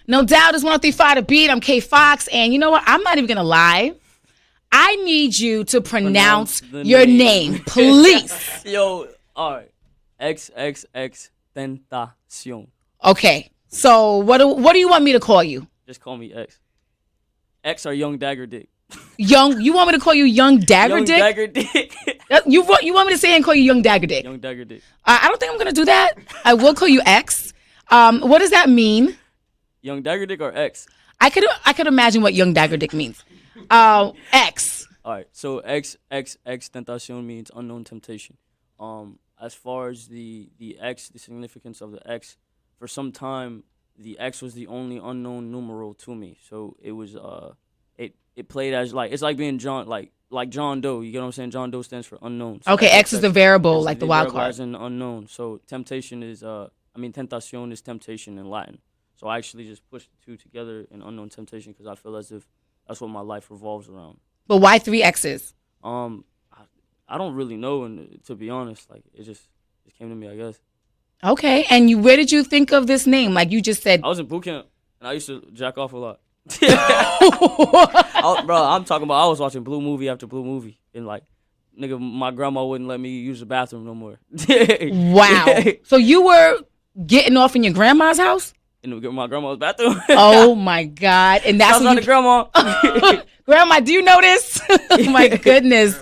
No doubt is 1035 The Beat. I'm K Fox. And you know what? I'm not even going to lie. I need you to pronounce your name, please. Yo, all right. XXX Tentacion. Okay. So what do you want me to call you? Just call me X. X or Young Dagger Dick. You want me to call you Young Dagger Young Dick? Dagger Dick. You want me to say and call you Young Dagger Dick? Young Dagger Dick. I don't think I'm going to do that. I will call you X. What does that mean? Young Dagger Dick or X? I could imagine what Young Dagger Dick means. X. All right, so XXX Tentacion means unknown temptation. As far as the X, the significance of the X, for some time the X was the only unknown numeral to me. So it was it played as like it's like being John like John Doe. You get what I'm saying? John Doe stands for unknown. So Okay, X is the variable, like the wild card. As in unknown. So temptation is tentacion is temptation in Latin. So I actually just pushed the two together in unknown temptation because I feel as if that's what my life revolves around. But why 3 X's? I don't really know, and to be honest, like it just came to me, I guess. Okay, and where did you think of this name? Like you just said. I was in boot camp, and I used to jack off a lot. Bro, I'm talking about I was watching blue movie after blue movie, and like, nigga, my grandma wouldn't let me use the bathroom no more. Wow. So you were getting off in your grandma's house? In my grandma's bathroom. Oh my God! And that's not the grandma. Grandma, do you know this? My goodness,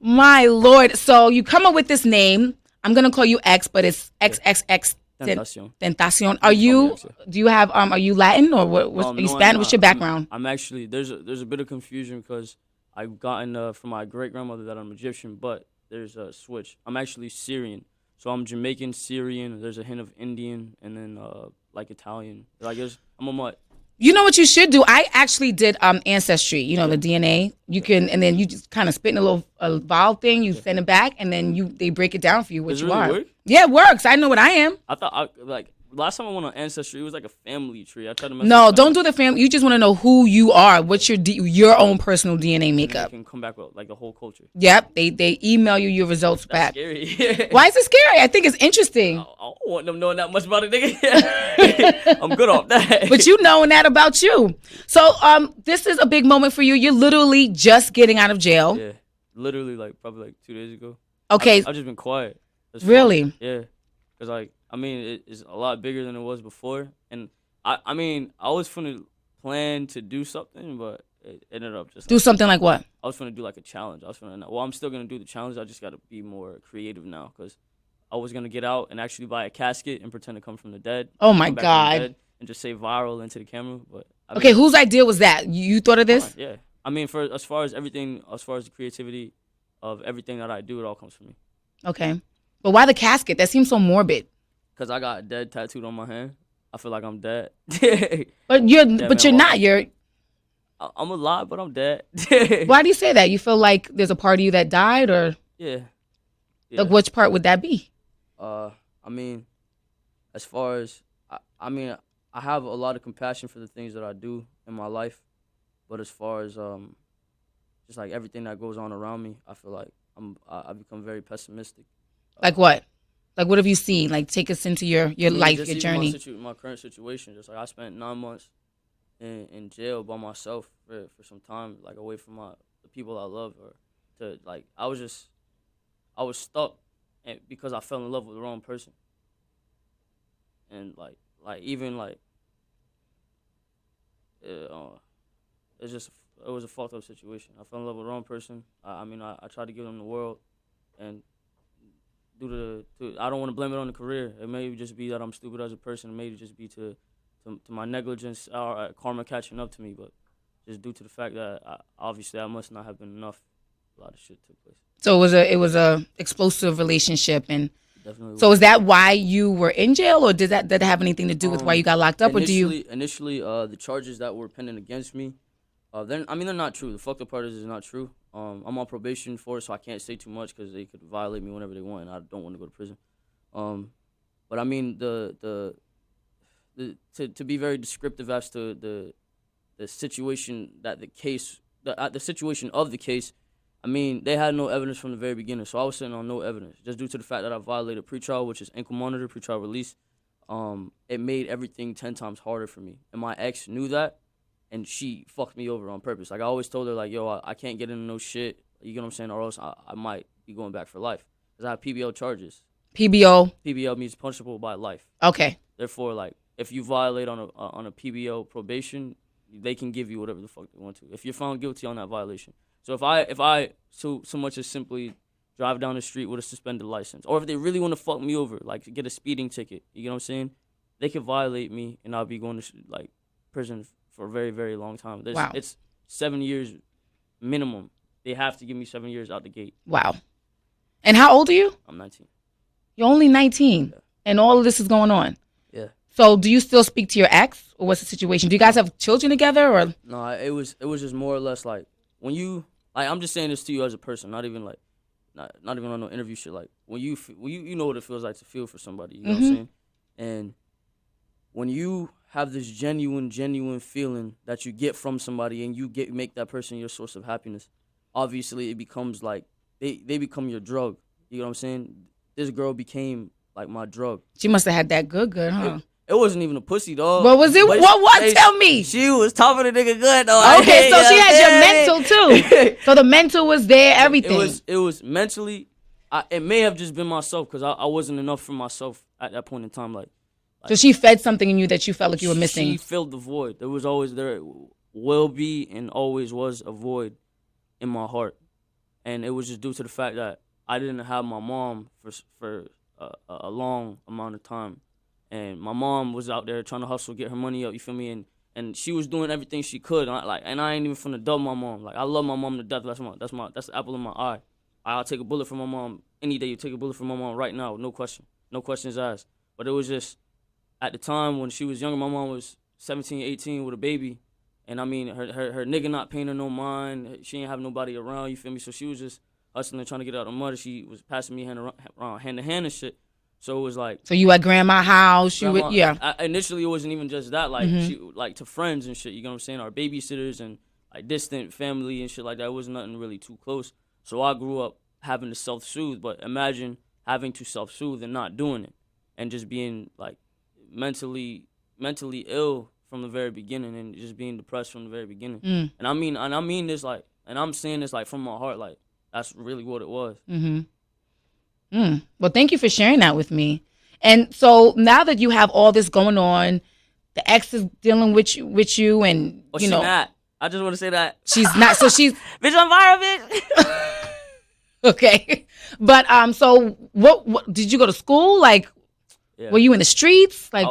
my Lord! So you come up with this name. I'm gonna call you X, but it's XXX Tentacion. Are you? Do you have? Are you Latin or what? Are you Spanish? What's your background? I'm actually there's a bit of confusion because I've gotten from my great grandmother that I'm Egyptian, but there's a switch. I'm actually Syrian, so I'm Jamaican, Syrian. There's a hint of Indian, and then like Italian. I guess I'm a mutt. You know what you should do? I actually did Ancestry, you know, the DNA. You can, and then you just kind of spit in a vial thing, you send it back, and then they break it down for you what Does it you really are. work? Yeah, it works. I know what I am. I thought, last time I went on Ancestry, it was like a family tree. I tried to mess No, don't do the family. You just want to know who you are. What's your own personal DNA makeup. You can come back with like the whole culture. Yep, they email you your results back. Scary. Why is it scary? I think it's interesting. I don't want them knowing that much about it, nigga. I'm good off that. But you knowing that about you. So this is a big moment for you. You're literally just getting out of jail. Yeah, literally probably 2 days ago. Okay. I've just been quiet. Really? Yeah, because it's a lot bigger than it was before, and I was finna plan to do something, but it ended up just do something like what? I was finna do like a challenge. I'm still gonna do the challenge. I just gotta be more creative now because I was gonna get out and actually buy a casket and pretend to come from the dead. Oh my God! And just say viral into the camera. But okay, whose idea was that? You thought of this? Yeah, I mean, for as far as the creativity of everything that I do, it all comes from me. Okay, but why the casket? That seems so morbid. Cause I got dead tattooed on my hand. I feel like I'm dead. But you're not. I'm alive, but I'm dead. Why do you say that? You feel like there's a part of you that died, or yeah. Like which part would that be? I mean, as far as I I have a lot of compassion for the things that I do in my life, but as far as just like everything that goes on around me, I feel like I've become very pessimistic. Like what? Like what have you seen? Like take us into your life, your journey. My current situation, just like I spent 9 months in jail by myself for some time, like away from the people I love, or to like I was stuck, and because I fell in love with the wrong person, and it was a fucked up situation. I fell in love with the wrong person. I tried to give them the world, and I don't want to blame it on the career. It may just be that I'm stupid as a person. It may just be to my negligence or karma catching up to me. But just due to the fact that obviously I must not have been enough, a lot of shit took place. So it was a explosive relationship, and definitely. So is that why you were in jail, or did that have anything to do with why you got locked up, or do you? Initially, the charges that were pending against me, they're not true. The fucked up part is it's not true. I'm on probation for it, so I can't say too much because they could violate me whenever they want, and I don't want to go to prison. But I mean to be very descriptive as to the situation that the situation of the case. I mean, they had no evidence from the very beginning, so I was sitting on no evidence, just due to the fact that I violated pretrial, which is ankle monitor, pretrial release. it made everything 10 times harder for me. And my ex knew that, and she fucked me over on purpose. Like, I always told her, like, yo, I can't get into no shit, you get what I'm saying, or else I might be going back for life. Because I have PBL charges. PBL means punishable by life. Okay. Therefore, like, if you violate on a PBL probation, they can give you whatever the fuck they want to, if you're found guilty on that violation. So if I so much as simply drive down the street with a suspended license, or if they really want to fuck me over, like get a speeding ticket, you know what I'm saying, they could violate me and I'll be going to like prison for a very, very long time. Wow. It's 7 years minimum. They have to give me 7 years out the gate. Wow. And how old are you? I'm 19. You're only 19, yeah. And all of this is going on. Yeah. So do you still speak to your ex, or what's the situation? Do you guys have children together, or? No, it was just more or less like, when you, like, I'm just saying this to you as a person, not even like, not even on no interview shit. Like, when you know what it feels like to feel for somebody, you know what I'm saying? And when you have this genuine feeling that you get from somebody, and you make that person your source of happiness, obviously it becomes like, they become your drug. You know what I'm saying? This girl became like my drug. She must have had that good, huh? It wasn't even a pussy, dog. What was it? What? Tell me. She was topping the nigga good, though. Okay, so she had your mental too. So the mental was there, everything. It was mentally. It may have just been myself, because I wasn't enough for myself at that point in time. Like, so she fed something in you that you felt like you were missing. She filled the void. There will be and always was a void in my heart, and it was just due to the fact that I didn't have my mom for a long amount of time. And my mom was out there trying to hustle, get her money up, you feel me? And she was doing everything she could. And I ain't even finna dub my mom. Like, I love my mom to death. That's the apple of my eye. I'll take a bullet for my mom any day. You take a bullet for my mom right now, no question. No questions asked. But it was just, at the time when she was younger, my mom was 17, 18 with a baby. And I mean, her nigga not paying her no mind. She ain't have nobody around, you feel me? So she was just hustling, trying to get out of the mud. She was passing me hand to hand and shit. So it was like. So you at grandma's house, yeah. Initially, it wasn't even just that. Like, she, like, to friends and shit, you know what I'm saying? Our babysitters and, like, distant family and shit like that. It wasn't nothing really too close. So I grew up having to self-soothe. But imagine having to self-soothe and not doing it. And just being, like, mentally ill from the very beginning, and just being depressed from the very beginning. And I mean this, like, and I'm saying this, like, from my heart, like, that's really what it was. Well, thank you for sharing that with me. And so now that you have all this going on, the ex is dealing with you, and you know. She's not. I just want to say that she's not. So she's bitch on fire, bitch. Okay, but so what? Did you go to school? Like, were you in the streets? Like,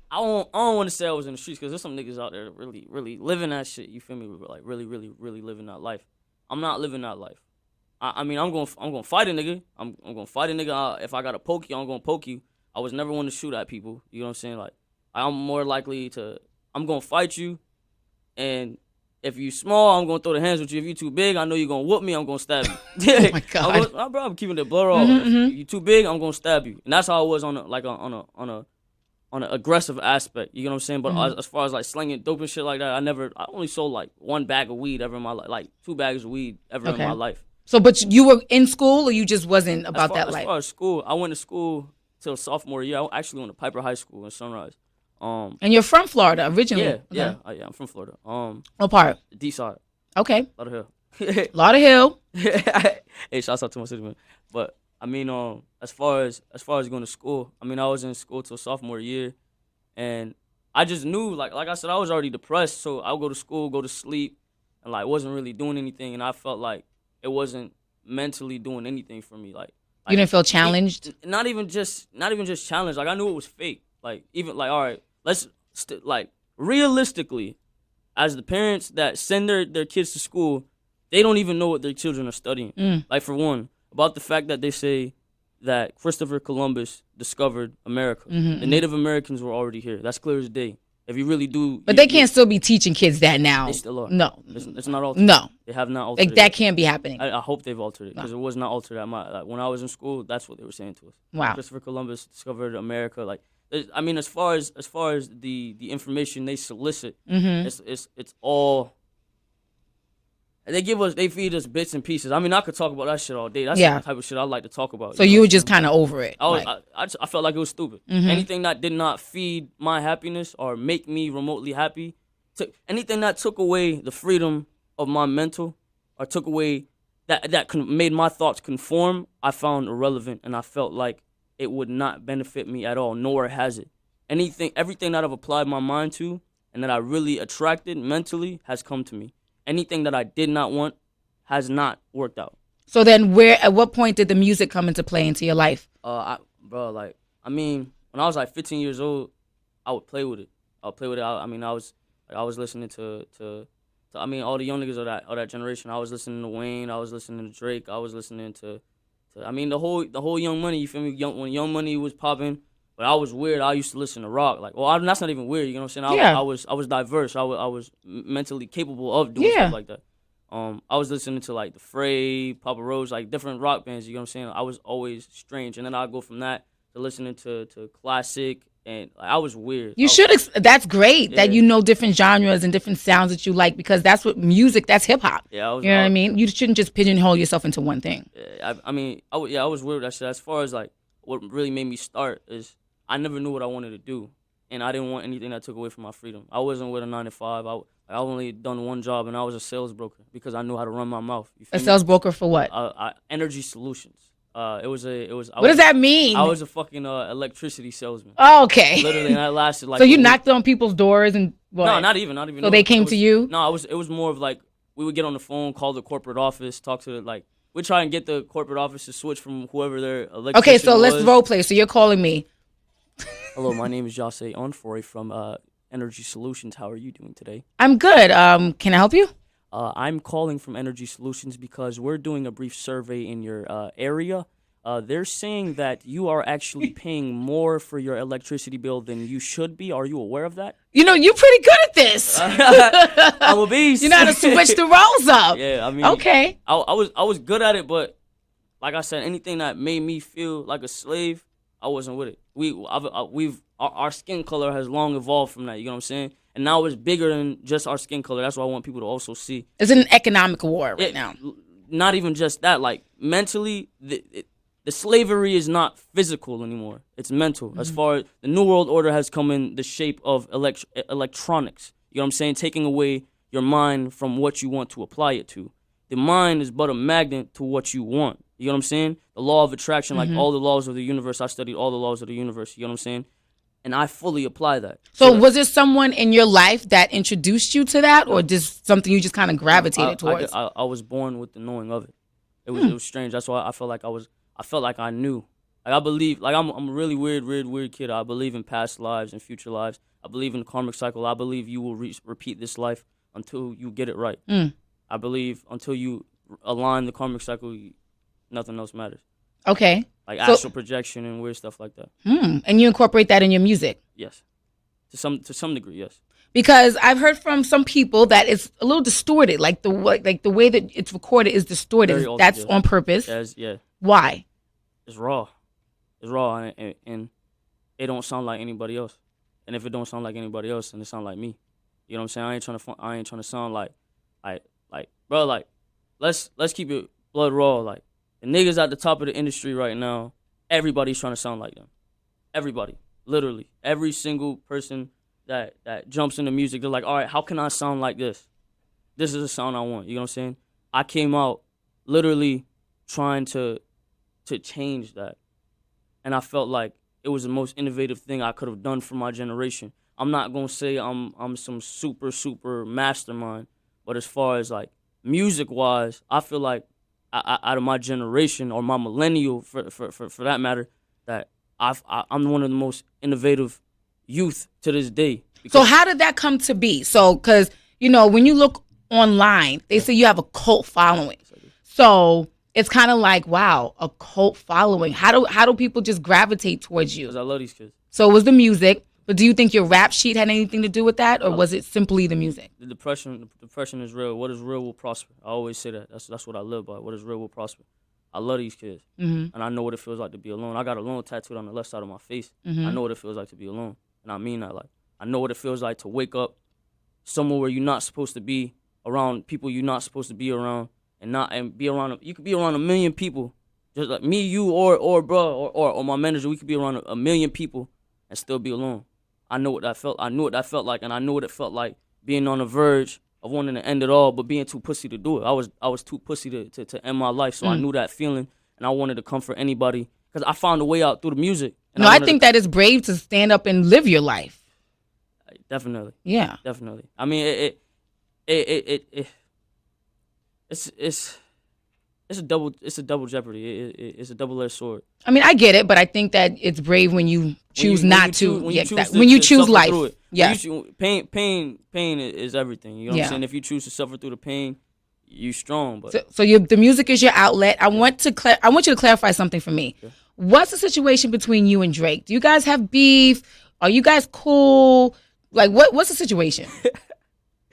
I don't want to say I was in the streets, because there's some niggas out there that really living that shit. You feel me? Like, really living that life. I'm not living that life. I mean, I'm gonna fight a nigga. I'm gonna fight a nigga. If I gotta poke you, I'm gonna poke you. I was never one to shoot at people. You know what I'm saying? Like, I'm more likely to. I'm gonna fight you, and if you small, I'm gonna throw the hands with you. If you too big, I know you're gonna whoop me. I'm gonna stab you. Oh my god, I'm keeping the blood off. If you too big, I'm gonna stab you. And that's how I was on an aggressive aspect. You know what I'm saying? But as far as like slinging dope and shit like that, I only sold like 1 bag of weed ever in my life, like 2 bags of weed ever in my life. So, but you were in school, or you just wasn't about that life? As far as school, I went to school till sophomore year. I actually went to Piper High School in Sunrise. And you're from Florida originally? Yeah, I'm from Florida. What part? D side. Okay. Lauderhill. Hey, shouts out to my city, man. But I mean, as far as going to school, I mean, I was in school till sophomore year, and I just knew, like I said, I was already depressed, so I would go to school, go to sleep, and like wasn't really doing anything, and I felt like it wasn't mentally doing anything for me. Like you didn't feel challenged? Not even just challenged. Like, I knew it was fake. Like, even like, all right, let's like realistically, as the parents that send their kids to school, they don't even know what their children are studying. Like, for one, about the fact that they say that Christopher Columbus discovered America. The Native Americans were already here. That's clear as day. If you really do, but they can't still be teaching kids that now. They still are. No, it's not altered. No, they have not altered. Like, that can't be happening. I hope they've altered it, because it was not altered at my. Like, when I was in school, that's what they were saying to us. Wow. Christopher Columbus discovered America. Like, I mean, as far as the information they solicit, it's all They feed us bits and pieces. I mean, I could talk about that shit all day. That's the type of shit I like to talk about. So you were just kind of over it. I felt like it was stupid. Anything that did not feed my happiness or make me remotely happy, anything that took away the freedom of my mental or took away that made my thoughts conform, I found irrelevant, and I felt like it would not benefit me at all, nor has it. Everything that I've applied my mind to and that I really attracted mentally has come to me. Anything that I did not want has not worked out. So then at what point did the music come into play into your life? When I was like 15 years old, I would play with it. I was listening to all the young niggas of that generation. I was listening to Wayne, I was listening to Drake, I was listening to the whole Young Money, you feel me? When Young Money was popping, but I was weird. I used to listen to rock. That's not even weird. You know what I'm saying? I was diverse. I was mentally capable of doing stuff like that. I was listening to like The Fray, Papa Roach, like different rock bands. You know what I'm saying? I was always strange, and then I'd go from that to listening to classic, and I was weird. That's great that you know different genres and different sounds that you like, because that's what music. That's hip hop. Yeah, you know what I mean? You shouldn't just pigeonhole yourself into one thing. Yeah, I was weird with that shit. As far as like what really made me start is, I never knew what I wanted to do, and I didn't want anything that took away from my freedom. I wasn't with a 9-to-5. I only done one job, and I was a sales broker because I knew how to run my mouth. Sales broker for what? Energy Solutions. What does that mean? I was a fucking electricity salesman. Oh, okay. Literally, and that lasted like. So you knocked on people's doors and what? No, not even. So they came to you? No, it was more of like we would get on the phone, call the corporate office, talk to we try and get the corporate office to switch from whoever their electrician Okay, so let's role play. So you're calling me. Hello, my name is Jose Onfoy from Energy Solutions. How are you doing today? I'm good. Can I help you? I'm calling from Energy Solutions because we're doing a brief survey in your area. They're saying that you are actually paying more for your electricity bill than you should be. Are you aware of that? You know, you're pretty good at this. I'm a beast. You know how to switch the roles up. Yeah, I mean, okay. I was good at it, but like I said, anything that made me feel like a slave, I wasn't with it. Our skin color has long evolved from that. You know what I'm saying? And now it's bigger than just our skin color. That's what I want people to also see. It's an economic war right now. Not even just that. Like mentally, the slavery is not physical anymore. It's mental. Mm-hmm. As far as the New World Order has come in the shape of electronics. You know what I'm saying? Taking away your mind from what you want to apply it to. The mind is but a magnet to what you want. You know what I'm saying? The law of attraction, like all the laws of the universe. I studied all the laws of the universe. You know what I'm saying? And I fully apply that. So was there someone in your life that introduced you to that, or just something you just kind of gravitated towards? I was born with the knowing of it. It was strange. That's why I felt like I knew. Like I believe, like I'm a really weird kid. I believe in past lives and future lives. I believe in the karmic cycle. I believe you will repeat this life until you get it right. I believe until you align the karmic cycle, nothing else matters. Okay. Like astral projection and weird stuff like that. And you incorporate that in your music? Yes. To some degree, yes. Because I've heard from some people that it's a little distorted, like the way that it's recorded is distorted. That's on purpose. Yeah. Why? It's raw. It's raw, and it don't sound like anybody else. And if it don't sound like anybody else, then it sound like me. You know what I'm saying? I ain't trying to sound like bro. Like let's keep it blood raw. Like the niggas at the top of the industry right now, everybody's trying to sound like them. Everybody, literally, every single person that jumps into music, they're like, all right, how can I sound like this? This is the sound I want. You know what I'm saying? I came out literally trying to change that, and I felt like it was the most innovative thing I could have done for my generation. I'm not gonna say I'm some super mastermind, but as far as like music wise, I feel like out of my generation or my millennial for that matter, that I'm one of the most innovative youth to this day. So how did that come to be? So because when you look online, they say you have a cult following. So it's kind of like, wow, a cult following. How do people just gravitate towards you? Because I love these kids. So it was the music, but do you think your rap sheet had anything to do with that, or was it simply the music? The depression is real. What is real will prosper. I always say that. That's what I live by. What is real will prosper. I love these kids, and I know what it feels like to be alone. I got alone tattooed on the left side of my face. I know what it feels like to be alone, and I mean that. Like I know what it feels like to wake up somewhere where you're not supposed to be, around people you're not supposed to be around, and be around. You could be around 1 million people, just like me, you, or bro, or my manager. We could be around 1 million people and still be alone. I know what that felt. I knew what that felt like, and I knew what it felt like being on the verge of wanting to end it all, but being too pussy to do it. I was too pussy to end my life, so I knew that feeling, and I wanted to comfort anybody because I found a way out through the music. No, I think that is brave to stand up and live your life. Definitely. Yeah. Definitely. I mean, it's a double jeopardy. It's a double-edged sword. I mean, I get it, but I think that it's brave when you choose not to. When you choose life. Yeah. Pain is everything. You know what I'm saying? If you choose to suffer through the pain, you strong. But so the music is your outlet. I want you to clarify something for me. Okay. What's the situation between you and Drake? Do you guys have beef? Are you guys cool? Like, what's the situation?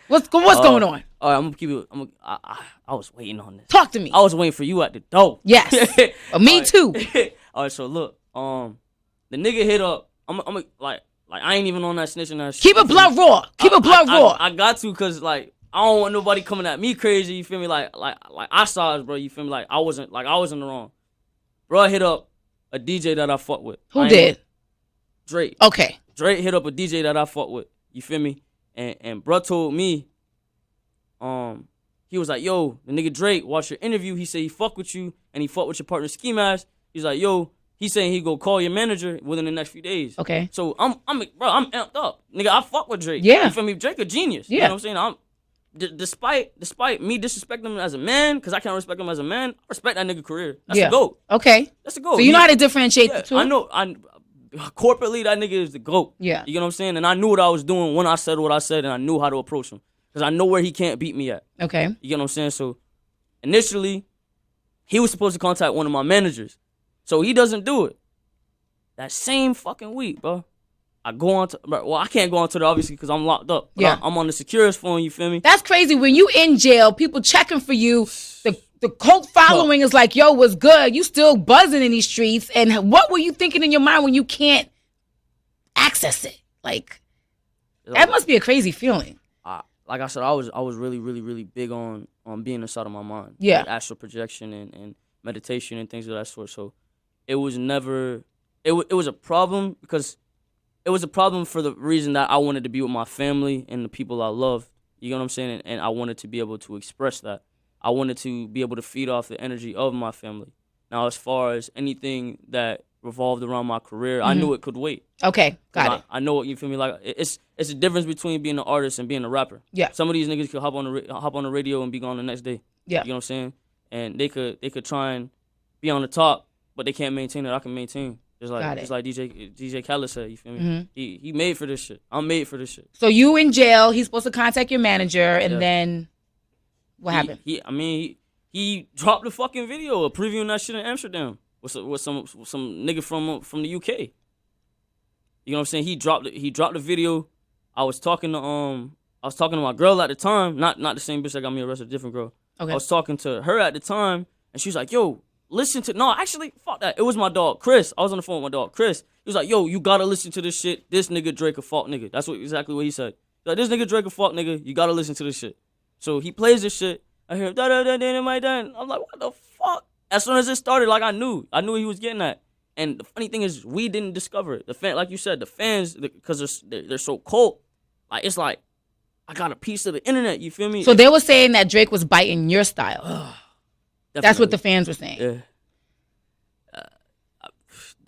What's going on? All right, I'm gonna keep it. I was waiting on this. Talk to me. I was waiting for you at the door. Yes, me too. All right, so look, the nigga hit up. I'm like I ain't even on that snitching ass. Keep it blood raw. Keep it blood raw. I got to, cause like I don't want nobody coming at me crazy. You feel me? Like I saw it, bro. You feel me? Like I wasn't in the wrong. Bro, hit up a DJ that I fuck with. Who did? Drake. Okay. Drake hit up a DJ that I fuck with. You feel me? And bro told me, he was like, yo, the nigga Drake watched your interview. He said he fuck with you and he fuck with your partner Ski Mask. He's like, yo, he's saying he go call your manager within the next few days. Okay. So I'm amped up. Nigga, I fuck with Drake. Yeah. You feel me? Drake a genius. Yeah. You know what I'm saying? Despite me disrespecting him as a man, because I can't respect him as a man, I respect that nigga career. That's a GOAT. Okay. That's a GOAT. So you know how to differentiate the two? I know. Corporately, that nigga is the GOAT. Yeah. You know what I'm saying? And I knew what I was doing when I said what I said, and I knew how to approach him. Because I know where he can't beat me at. Okay. You get what I'm saying? So, initially, he was supposed to contact one of my managers. So, he doesn't do it. That same fucking week, bro, I go on to, well, I can't go on to it, obviously, because I'm locked up. But I'm on the securest phone, you feel me? That's crazy. When you in jail, people checking for you, the cult following is like, yo, what's good? You still buzzing in these streets. And what were you thinking in your mind when you can't access it? Like, that must be a crazy feeling. Like I said, I was really, really, really big on being inside of my mind. Yeah. Like astral projection and meditation and things of that sort. So it was never, it was a problem because it was a problem for the reason that I wanted to be with my family and the people I love. You know what I'm saying? And I wanted to be able to express that. I wanted to be able to feed off the energy of my family. Now, as far as anything that revolved around my career, I knew it could wait. Okay, got it. I know what you feel me like. It's a difference between being an artist and being a rapper. Yeah. Some of these niggas could hop on the radio and be gone the next day. Yeah. You know what I'm saying? And they could try and be on the top, but they can't maintain it. I can maintain. Just like DJ Khaled said, you feel me? Mm-hmm. He made for this shit. I'm made for this shit. So you in jail? He's supposed to contact your manager, and then what happened? He dropped the fucking video of previewing that shit in Amsterdam with some nigga from the UK. You know what I'm saying? He dropped the video. I was talking to my girl at the time, not the same bitch that got me arrested, a different girl. Okay. I was talking to her at the time, and she was like, "Yo, listen to actually, fuck that. It was my dog Chris. I was on the phone with my dog Chris. He was like, "Yo, you gotta listen to this shit. This nigga Drake a fuck nigga." That's exactly what he said. Like, this nigga Drake a fuck nigga. You gotta listen to this shit. So he plays this shit. I hear da da da da my dad. I'm like, what the fuck? As soon as it started, like I knew he was getting that. And the funny thing is, we didn't discover it. Like you said, the fans, because they're so cult. Like it's like I got a piece of the internet. You feel me? So they were saying that Drake was biting your style. That's what the fans were saying. Yeah.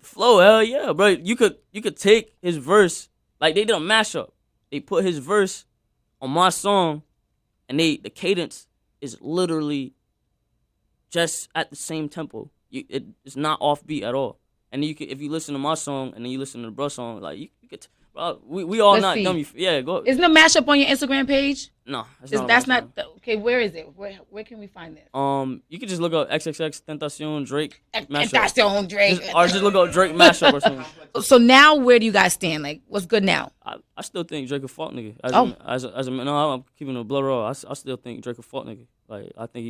Flow, hell yeah, bro. You could take his verse, like they did a mashup. They put his verse on my song, and the cadence is literally just at the same tempo. It's not offbeat at all. And if you listen to my song and then you listen to the bruh song, like you could, bro, we all not dumb. Yeah, go. Isn't the mashup on your Instagram page? No, that's not. Okay, where is it? Where can we find this? You can just look up XXX Tentacion Drake mashup. Tentacion Drake. Or just look up Drake mashup or something. So now, where do you guys stand? Like, what's good now? I still think Drake a fuck nigga. As a no, I'm keeping a blood raw. I still think Drake a fuck nigga. Like I think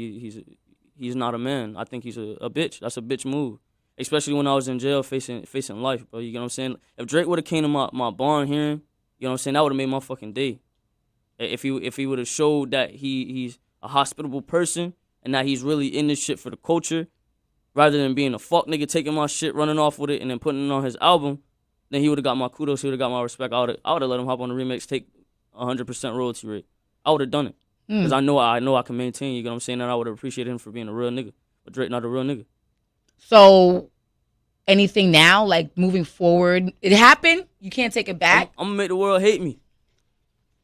he's not a man. I think he's a bitch. That's a bitch move. Especially when I was in jail facing life, bro. You know what I'm saying? If Drake would have came to my barn hearing, you know what I'm saying, that would have made my fucking day. If he would have showed that he's a hospitable person and that he's really in this shit for the culture, rather than being a fuck nigga taking my shit, running off with it, and then putting it on his album, then he would have got my kudos. He would have got my respect. I would have let him hop on the remix, take 100% royalty rate. I would have done it because I know I can maintain. You know what I'm saying? And I would have appreciated him for being a real nigga. But Drake not a real nigga. So, anything now, like moving forward, it happened. You can't take it back. I'm gonna make the world hate me.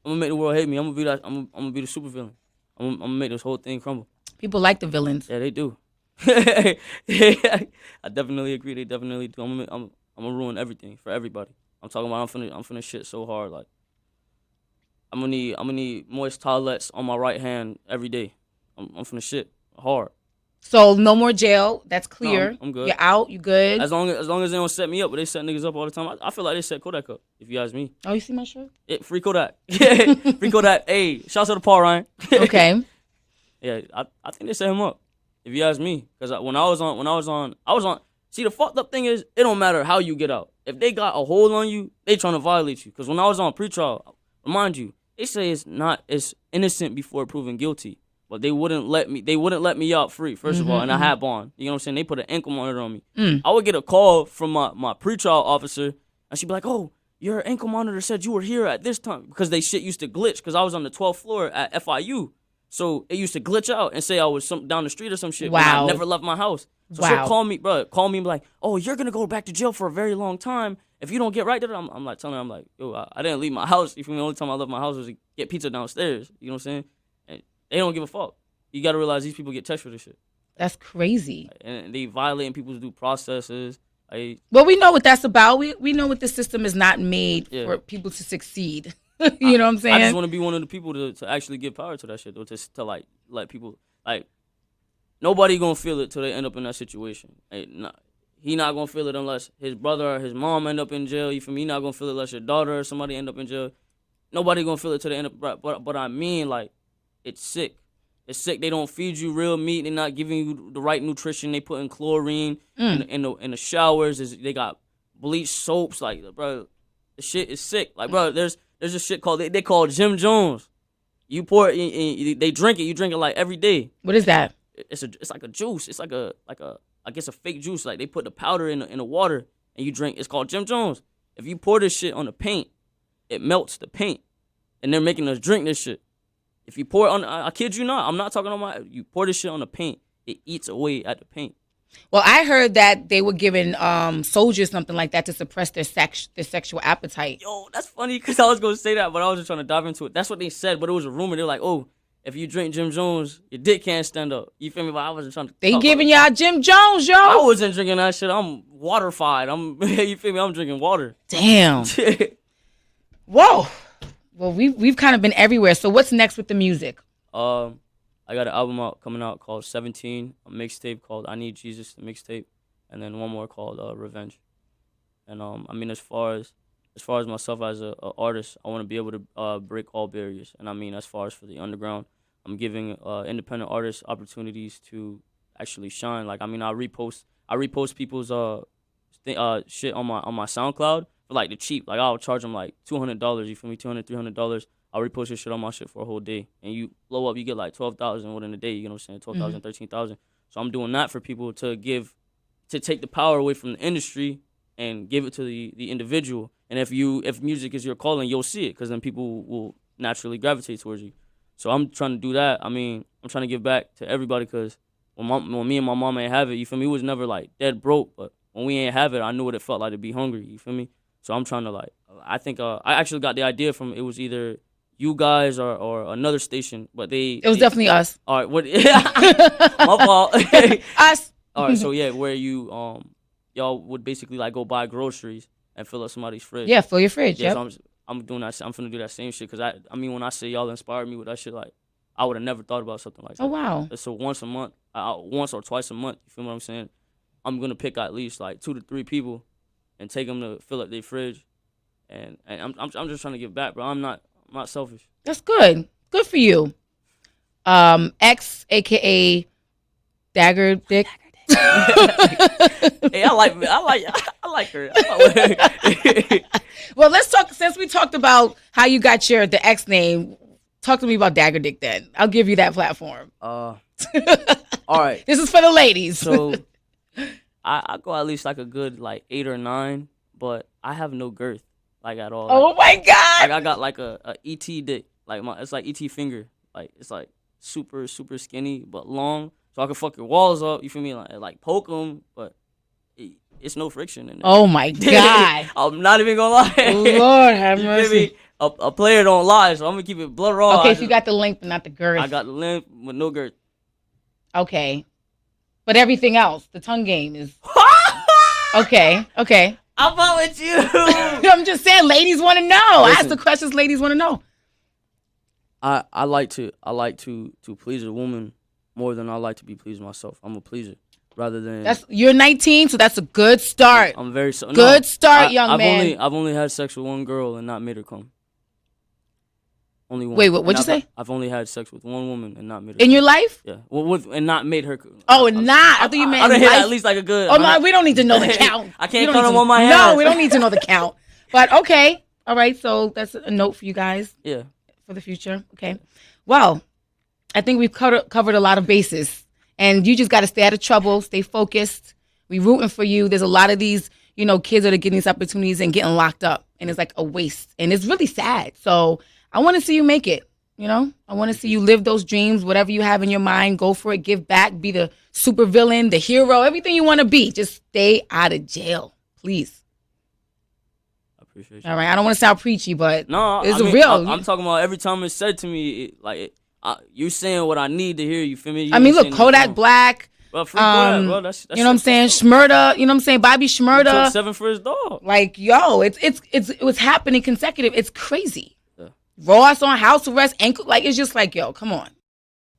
I'm gonna be that. I'm gonna be the super villain. I'm gonna make this whole thing crumble. People like the villains. Yeah, they do. I definitely agree. They definitely do. I'm gonna ruin everything for everybody. I'm talking about. I'm finna shit so hard. Like I'm gonna need moist towelettes on my right hand every day. I'm finna shit hard. So no more jail. That's clear. No, I'm good. You're out. You good? As long as they don't set me up, but they set niggas up all the time. I feel like they set Kodak up. If you ask me. Oh, you see my shirt? Free Kodak. Free Kodak. Hey, shouts out to Paul Ryan. Okay. Yeah, I think they set him up. If you ask me, because when I was on. See, the fucked up thing is, it don't matter how you get out. If they got a hold on you, they trying to violate you. Because when I was on pretrial, remind you, they say it's innocent before proven guilty. But they wouldn't let me out free, first of all, and I had bond. You know what I'm saying? They put an ankle monitor on me. I would get a call from my pretrial officer, and she'd be like, oh, your ankle monitor said you were here at this time. Because they shit used to glitch, because I was on the 12th floor at FIU. So it used to glitch out and say I was down the street or some shit. Wow. I never left my house. So she'll call me and be like, oh, you're going to go back to jail for a very long time. If you don't get right there, I'm like telling her, I'm like, yo, I didn't leave my house. You feel me? The only time I left my house was to get pizza downstairs. You know what I'm saying? And they don't give a fuck. You got to realize these people get touched for this shit. That's crazy. And they violating people's due processes. Well, we know what that's about. We know what the system is not made for people to succeed. You know what I'm saying? I just want to be one of the people to actually give power to that shit, or to like let people, like, nobody gonna feel it till they end up in that situation. He not gonna feel it unless his brother or his mom end up in jail. You feel me? He not gonna feel it unless your daughter or somebody end up in jail. Nobody gonna feel it till they end up. But I mean, like, it's sick. It's sick. They don't feed you real meat. They're not giving you the right nutrition. They put in chlorine in the showers. They got bleach soaps. Like, bro, the shit is sick. Like, bro, there's a shit called they call Jim Jones. You pour it, they drink it. You drink it like every day. What is that? It's like a juice. It's like a I guess a fake juice. Like, they put the powder in the water and you drink. It's called Jim Jones. If you pour this shit on the paint, it melts the paint, and they're making us drink this shit. If you pour it on, I kid you not, I'm not talking on you pour this shit on the paint, it eats away at the paint. Well, I heard that they were giving soldiers something like that to suppress their sexual appetite. Yo, that's funny, because I was going to say that, but I was just trying to dive into it. That's what they said, but it was a rumor. They're like, oh, if you drink Jim Jones, your dick can't stand up. You feel me? But I wasn't trying to. They giving y'all Jim Jones, yo. I wasn't drinking that shit. I'm waterified. You feel me? I'm drinking water. Damn. Whoa. Well, we've kind of been everywhere. So what's next with the music? I got an album coming out called 17, a mixtape called I Need Jesus, the mixtape, and then one more called Revenge. And I mean, as far as myself as a artist, I want to be able to break all barriers. And I mean, as far as for the underground, I'm giving independent artists opportunities to actually shine. Like, I mean, I repost people's shit on my SoundCloud for like the cheap. Like, I'll charge them like $200. You feel me? $200, $300. I'll repost your shit on my shit for a whole day, and you blow up. You get like 12,000 within a day. You know what I'm saying? 12,000, 13,000. So I'm doing that for people to take the power away from the industry and give it to the individual. And if music is your calling, you'll see it, because then people will naturally gravitate towards you. So I'm trying to do that. I mean, I'm trying to give back to everybody, because when me and my mom ain't have it, you feel me? We was never like dead broke, but when we ain't have it, I knew what it felt like to be hungry. You feel me? So I'm trying to, like, I think I actually got the idea from, it was either you guys or another station, but it was definitely us. All right, what? My fault. Us. All right, so yeah, where you y'all would basically like go buy groceries and fill up somebody's fridge. Yeah, fill your fridge. Yeah, yep. So I'm doing that. I'm finna do that same shit, because I mean, when I say y'all inspired me with that shit, like, I would have never thought about something like that. Oh wow. So once or twice a month, you feel what I'm saying? I'm gonna pick at least like 2 to 3 people and take them to fill up their fridge, and I'm just trying to give back, bro. I'm not selfish. That's good. Good for you. X, aka Dagger Dick. Hey, I like her. Well, let's talk. Since we talked about how you got the X name, Talk to me about Dagger Dick then. I'll give you that platform. All right. This is for the ladies. So I go at least like a good like 8 or 9, but I have no girth like at all. Oh my God! Like I got like a ET dick, like it's like ET finger, like it's like super skinny but long, so I can fuck your walls up. You feel me? Like poke them, but it's no friction in there. Oh my God! I'm not even gonna lie. Lord have mercy. A player don't lie, so I'm gonna keep it blood raw. Okay, so you got the length but not the girth. I got the length with no girth. Okay. But everything else, the tongue game is okay. I'm out with you. I'm just saying, ladies want to know. Listen, ask the questions ladies want to know. I like to please a woman more than I like to be pleased myself. I'm a pleaser rather than. You're 19, so that's a good start. I'm very good start, young man. I've only had sex with one girl and not made her come. Only one. Wait, what'd you say? I've only had sex with one woman and not made her. In your life? Yeah. Well, and not made her. Oh, and not. I thought you meant. I done hit at least like a good. Oh no, we don't need to know the count. I can't count them on my hands. No, we don't need to know the count. But okay, all right. So that's a note for you guys. Yeah. For the future. Okay. Well, I think we've covered a lot of bases, and you just got to stay out of trouble, stay focused. We rooting for you. There's a lot of these, kids that are getting these opportunities and getting locked up, and it's like a waste, and it's really sad. So I want to see you make it. I want to see you live those dreams, whatever you have in your mind, go for it, give back, be the super villain, the hero, everything you want to be. Just stay out of jail, please. I appreciate you. All right. I don't want to sound preachy, but no, it's real. I'm talking about every time it's said to me, you're saying what I need to hear. You feel me? Look, Kodak Black. Well, free Kodak, bro. That's you know what I'm saying? Shmurda, you know what I'm saying? Bobby Shmurda. He took 7 for his dog. It was happening consecutive. It's crazy. Ross on house arrest, ankle, it's just like, yo, come on.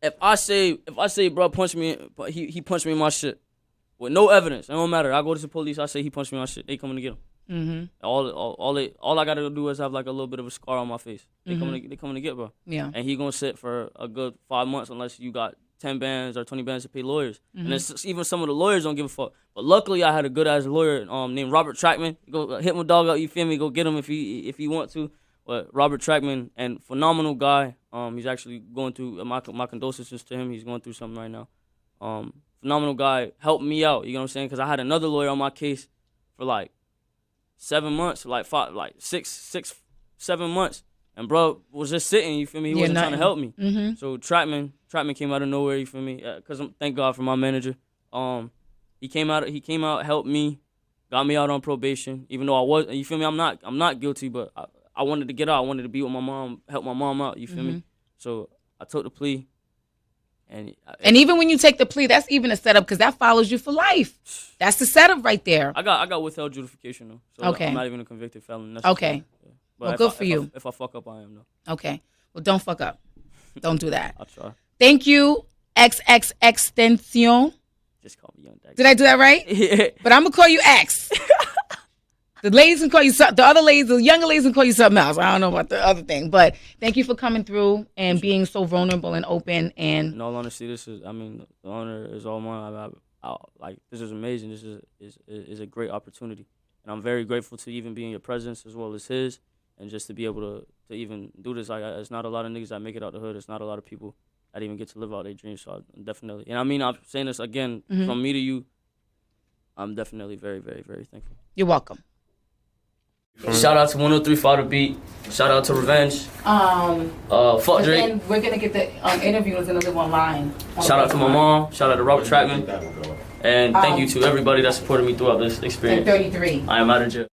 If I say, bro, punch me, he punched me in my shit with no evidence. It don't matter. I go to the police. I say he punched me in my shit. They coming to get him. Mm-hmm. All I gotta do is have like a little bit of a scar on my face. They coming to get, bro. Yeah. And he gonna sit for a good 5 months unless you got 10 bands or 20 bands to pay lawyers. Mm-hmm. And even some of the lawyers don't give a fuck. But luckily, I had a good ass lawyer named Robert Trackman. Go hit my dog up. You feel me? Go get him if he want to. But Robert Trackman, and phenomenal guy. He's actually going through my condolences to him. He's going through something right now. Phenomenal guy, helped me out. You know what I'm saying? Because I had another lawyer on my case for like 7 months, like 7 months, and bro was just sitting. You feel me? He wasn't trying to help me. Mm-hmm. So Trackman came out of nowhere. You feel me? Because thank God for my manager. He came out, helped me, got me out on probation. Even though I was, you feel me? I'm not guilty, but I wanted to get out. I wanted to be with my mom, help my mom out. You feel me? So I took the plea. And even when you take the plea, that's even a setup because that follows you for life. That's the setup right there. I got withheld justification though. So okay. I'm not even a convicted felon. Okay. Yeah. Well, good for you. If I fuck up, I am though. Okay. Well, don't fuck up. Don't do that. I'll try. Thank you, XXXTentacion. Just call me Young Dagger. Did I do that right? Yeah. But I'm gonna call you X. The ladies can call you something. The other ladies, the younger ladies can call you something else. I don't know about the other thing, but thank you for coming through and being so vulnerable and open. And in all honesty, the honor is all mine. This is amazing. This is a great opportunity, and I'm very grateful to even be in your presence as well as his, and just to be able to even do this. It's not a lot of niggas that make it out the hood. It's not a lot of people that even get to live out their dreams. So definitely, and I'm saying this again from me to you. I'm definitely very, very, very thankful. You're welcome. Shout out to 103 The Beat. Shout out to Revenge. Fuck Drake. And we're gonna get the interview is gonna live online. Shout out to my mom. Shout out to Robert Trackman. And thank you to everybody that supported me throughout this experience. 33. I am out of jail.